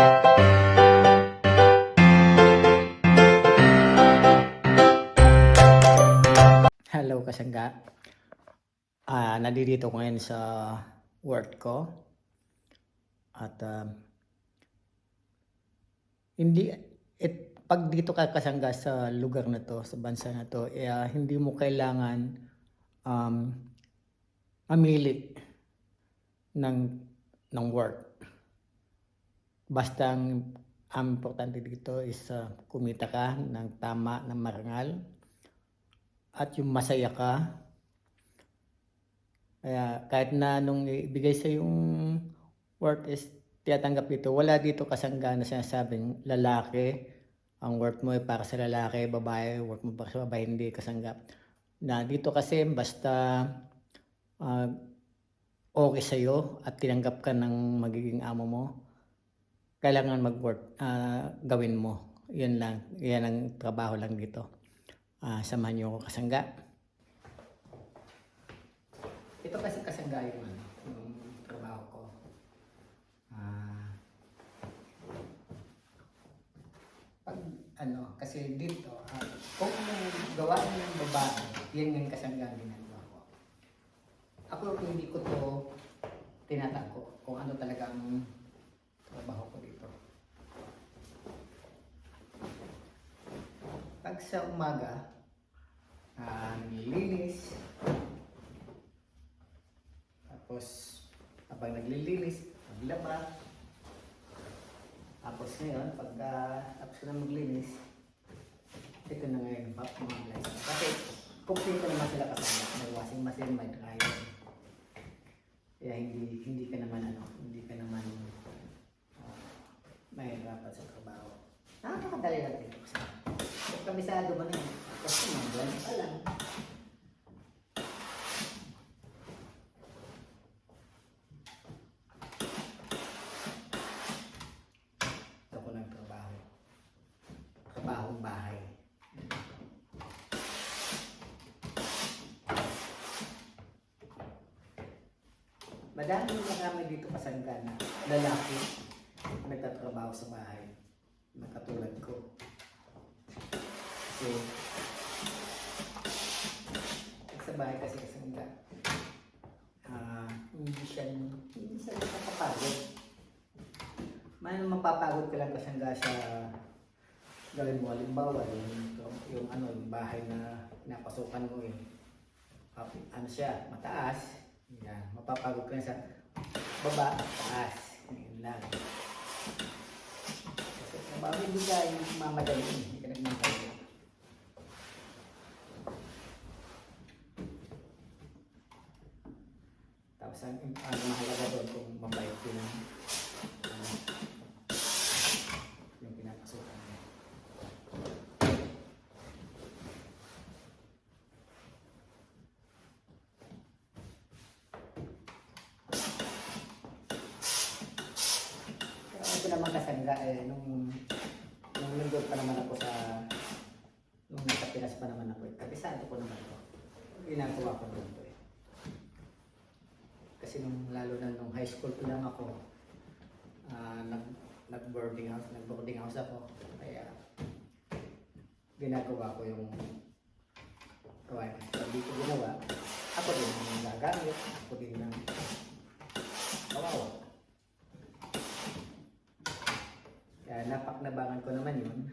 Hello kasangga. Nandito ko ngayon sa work ko at pag dito ka kasangga sa lugar na to, sa bansa na to, hindi mo kailangan mamili ng work. Basta ang importante dito is kumita ka ng tama, ng marangal, at yung masaya ka. Kaya kahit na nung ibigay sa yung work is tiyatanggap dito, wala dito kasangga na sinasabing lalaki, ang work mo ay para sa lalaki, babae, work mo para sa babae, hindi kasangga. Na dito kasi basta okay sa'yo at tinanggap ka ng magiging amo mo, kailangan mag-work, gawin mo. Yun lang, yan ang trabaho lang dito. Samahan niyo ako kasangga. Ito kasi kasangga yung trabaho ko. Kasi dito, kung gawain ng babae, yan yung kasangga ang ginagawa ko. Ako hindi ko to tinatako kung ano talaga ang trabaho ko dito. Pag sa umaga, nililinis. Tapos, habang naglilinis, maglaba. Tapos ngayon, pagka tapos ko na maglinis, ito na ngayon, mga blessing. Kasi, kumpleto naman sila kasama. May washing machine, may dryer. Kaya hindi ka naman mahirapan sa trabaho. Nakakadali lang dito. Kung kabisado mo na yun, kasi mag-blend pa lang. Ito ko ng trabaho. Trabahong bahay. Marami dito kasangga na lalaki nagtatrabaho sa bahay na katulad ko. So, sa bahay kasi kasangga, hindi siya nakapagod. Mapapagod ka lang kasangga sa gawin mo. Halimbawa, yung bahay na pinapasukan mo siya, mataas. Yan, mapapagod ka lang sa baba, taas. Yan lang. Kasi bago hindi ka mamadali, hindi ka nagmamadali. Tapos ang mahalaga doon kung mabait din yung pinapasukan mo. Ito naman kasangga nung linggo pa naman ako nung nasa Pinas pa naman ako kabisado ko naman ito. Ginagawa ko naman ito kasi lalo na nung high school pa lang ako, nag-boarding house ako, kaya ginagawa ko yung gawain. Pag di ko ginawa, ako din ang gagamit, ako din ang kawawa. Kaya napaknabangan ko naman yun.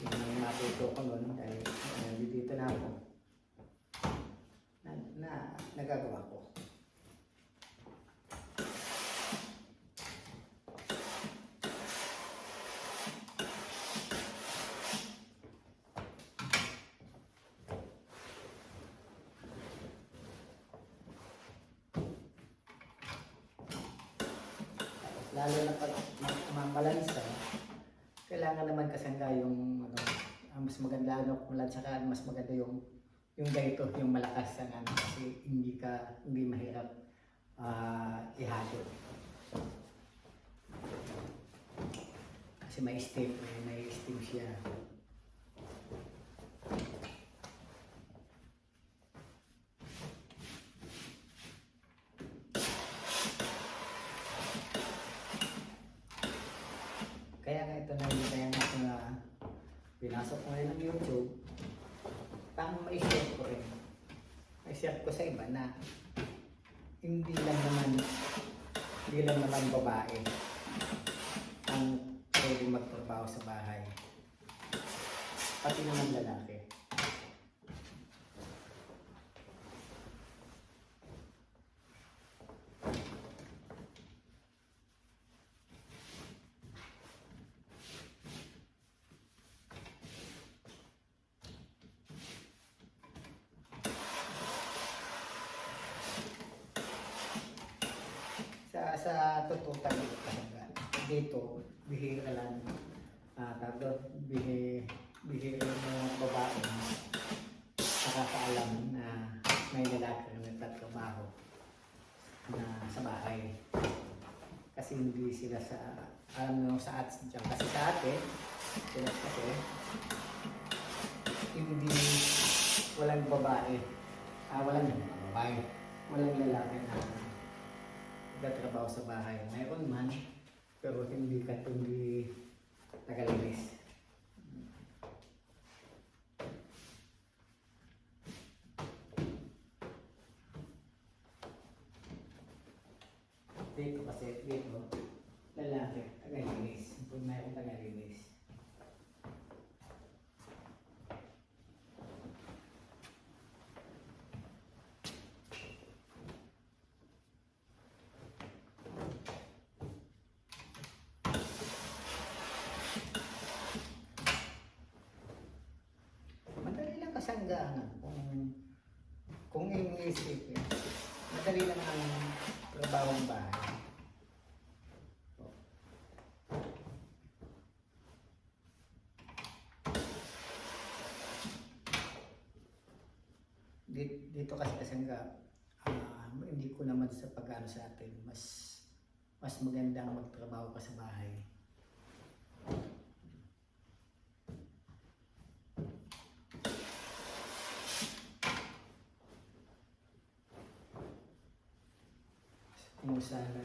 Yung matuto ko nun dahil dito na ako na nagagawa ko. Lalo na pag mabalansa, kailangan naman kasangga yung mas maganda mas maganda yung ganito, yung malakas kasi hindi mahirap ihalo. Kasi may steam siya. pinasok ko ngayon ng YouTube, pang ma-share ko rin. Ma-share ko sa iba na hindi lang naman babae ang pwede magtrabaho sa bahay. Pati naman lalaki. Sa tututan dito, bihira lang, bihira yung mga babae nakakaalam na may lalaki na nagtatrabaho na sa bahay. Kasi hindi sila alam nyo sa atin dyan. Kasi sa atin, sila kasi, walang babae, walang lalaki na nagtatrabaho sa bahay. Mayroon man, pero hindi tagalinis. Dito kasi, lalaki, tagalinis. Kung mayroon tagalinis. Kasanggahan kung iisipin, madali lang ang trabahong bahay. Dito kasi kasangga, hindi ko naman sa pag-ano sa atin, mas magandang magtrabaho ka sa bahay. Kung sana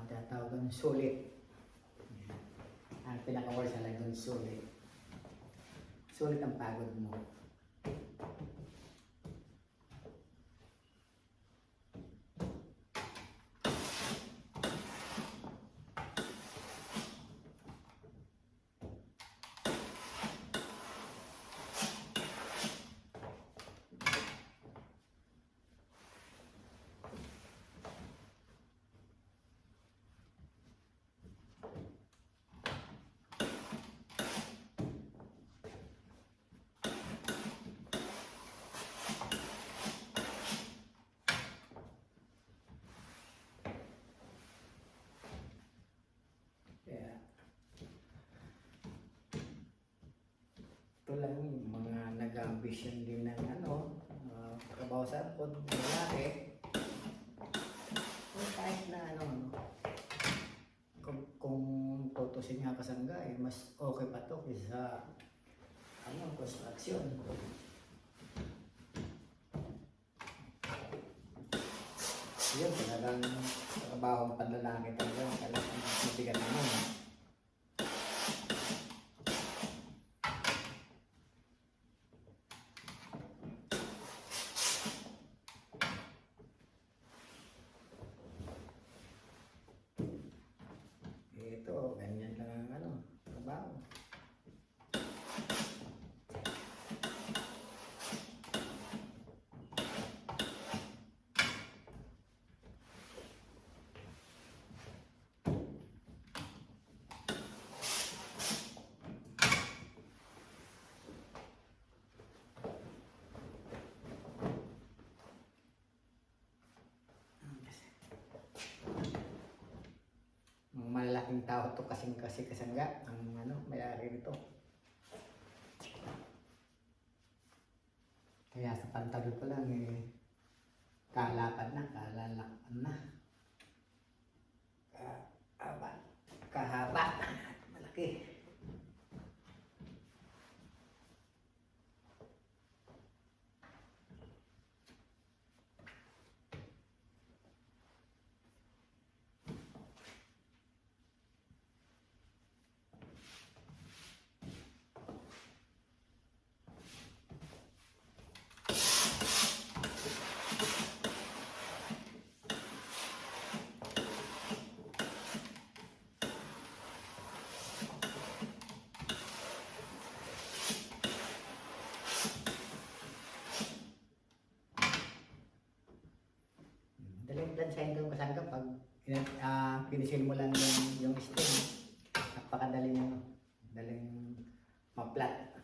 tinatawag ng sulit. Ang pinaka-word sa lang doon, sulit. Sulit ang pagod mo. Ito lang yung mga nag-ambition din ng trabaho sa pod, lalaki. Kahit na kung tutusin nga kasangga, mas okay pa to kaysa construction. Yun, talagang trabaho ng panlalaki talagang mabigat naman. Ito, ganyan lang ang trabaho. Malalaking tao to kasi kasangga ang may-ari nito. Kaya sa pantalon ko lang kalapad na, kalalakpan na. Kahaba, malaki. lang yung stem. Napakadali nyo. Daling ma-flat.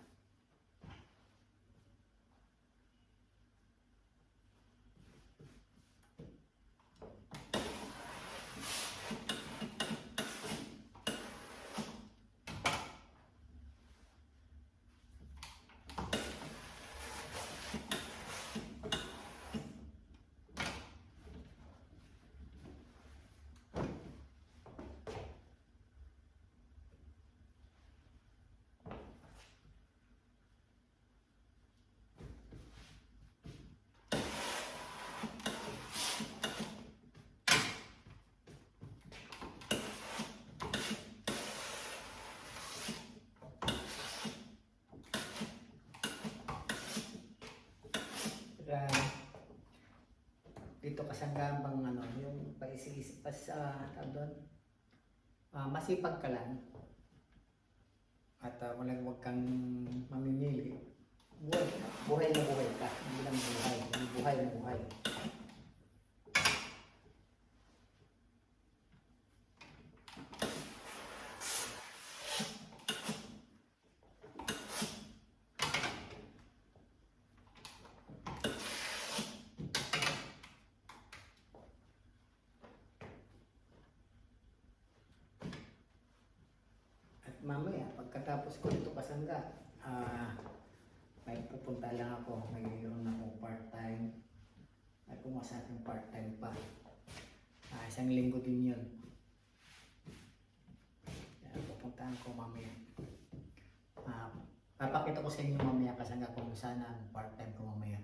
Dito kasangga bang ano, yung paisip pa sa doon. Masipag ka lang. At wag kang mamimili. Buhay na buhay ka. Hindi lang buhay. Buhay na buhay. Mamaya, pagkatapos ko ito kasangga, may pupunta lang ako, mayroon akong part-time. May pumasa akong part-time pa. Isang linggo din yun. Pupuntahan ko mamaya. Papakita ko sa inyo mamaya kasangga kung saan ang part-time ko mamaya.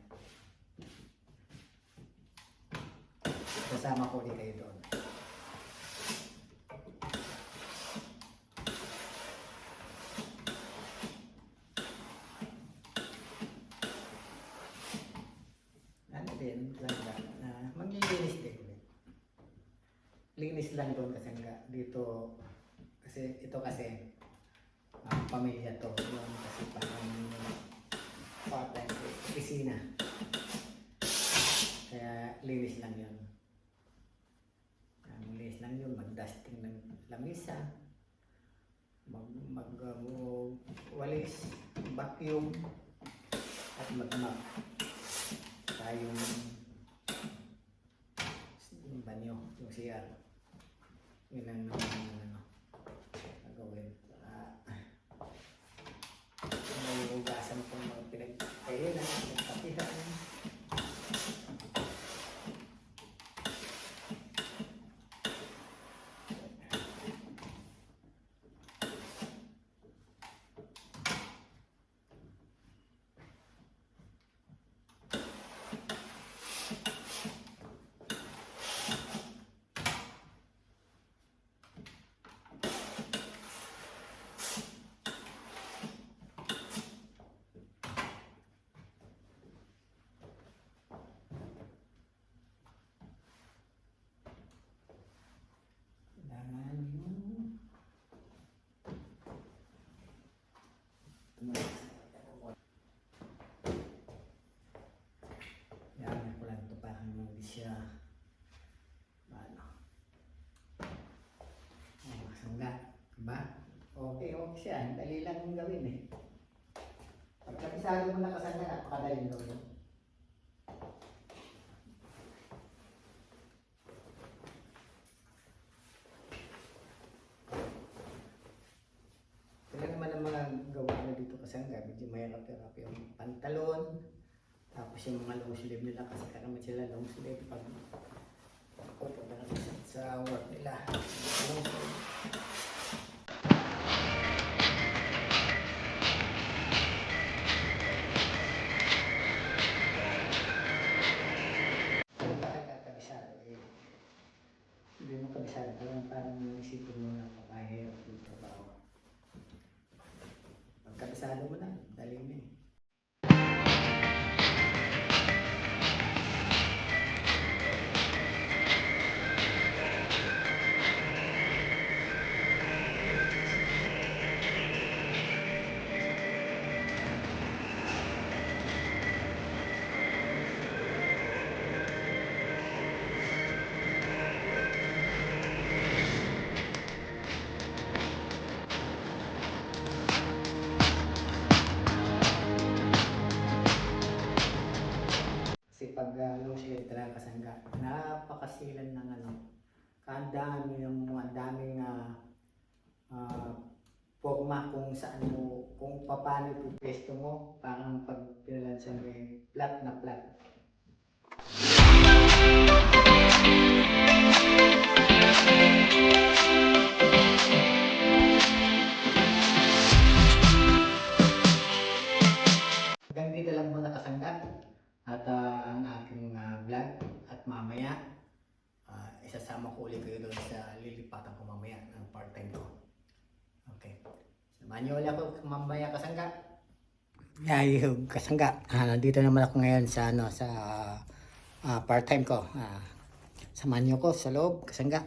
Kasama ko ulit kayo doon. Maglilinis din ulit. Linis lang doon kasi dito kasi ito kasi pamilya to yun kasi parang part-time opisina kaya linis lang yun. Linis lang yun, mag-dusting ng lamisa, walis, vacuum at mag-map tayong banyo, yung CR. Yun ang gagawin. May hugasan pong mga pinagkainan, pinagkapihan. Siya sangga ba? Okay siya, dali lang yung gawin eh. Pagkapisado mo na kasangga, napakadaling gawin. Sila naman ang mga gawa na dito kasangga, medyo mahirap-hirap yung pantalon. Tapos yung mga long sleeve nila kasi karami sila long sleeve pag pupunta na sa work nila. Kung bakit kakabisado eh, hindi mo kabisado parang isipin mo na pakahirap yung trabaho. Pag kabisado mo na, dali na eh. kapasilan ng ano, ang daming forma kung saan mo, kung paano ipipesto mo, parang pag pinalansan mo yung flat na flat. Hanggang dito lang muna kasangga at ang aking vlog at mamaya isasama ko ulit kayo doon sa lilipatan ko mamaya ng part-time ko. Okay. Samahan niyo ulit ako mamaya kasangga. Yung kasangga. Nandito naman ako ngayon sa part-time ko. Samahan niyo ko sa loob kasangga.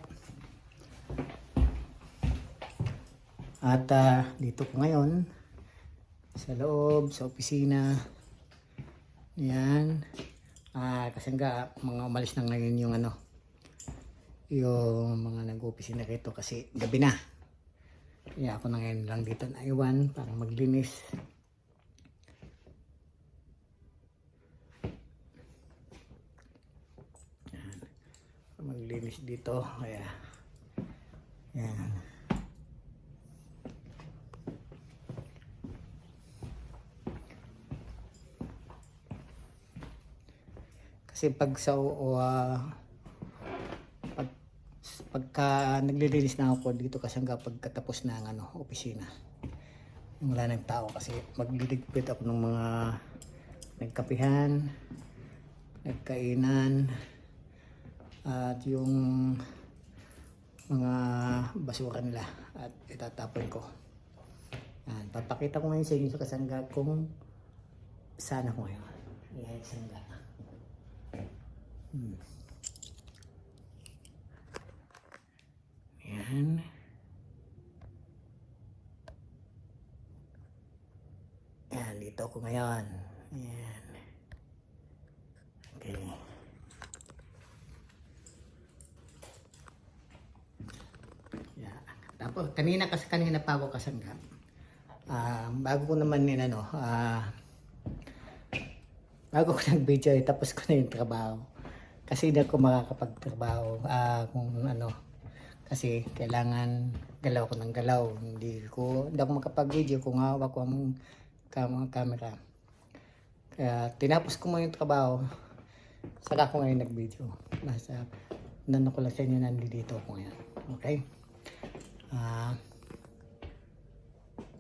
At dito ko ngayon sa loob, sa opisina. Yan. Kasangga, mga umalis na ngayon yung yung mga nag-opisina rito kasi gabi na. Kaya ako na ngayon lang dito naiwan para maglinis. Yan. Maglinis dito. Kaya yan. Kasi pagka naglilinis na ako dito kasangga pagkatapos na ang opisina. Wala nang tao kasi magliligpit ako ng mga nagkapihan, nagkainan, at yung mga basura nila at itatapon ko. Yan, papakita ko ngayon sa inyo sa kasangga kung saan ako ngayon. Yan, kasangga. Yan. Yan, dito ako ngayon. Yan. Okay. Yeah. Tapos, kanina pa ako kasangga. Bago ko naman bago ko nag-video, tapos ko na yung trabaho. Kasi hindi ako makakapagtrabaho kung kasi kailangan galaw ko ng galaw. Hindi ako makapag-video kung hawak ko ang camera. Kaya tinapos ko mo yung trabaho, saka ako ngayon nag-video. Nandun ko lang sa inyo, nandito ako ngayon. Okay?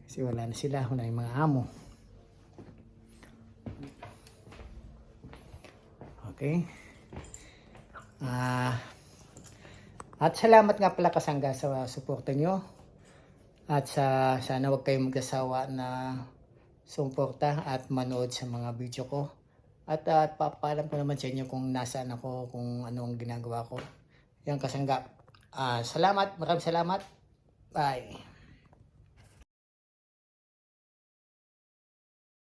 Kasi wala na sila, wala yung mga amo. Okay? At salamat nga pala kasangga sa suporta nyo. At sana huwag kayong magsasawa na suporta at manood sa mga video ko. At papaalam ko naman sa inyo kung nasaan ako, kung ano ang ginagawa ko. Yan kasangga. Salamat, maraming salamat. Bye.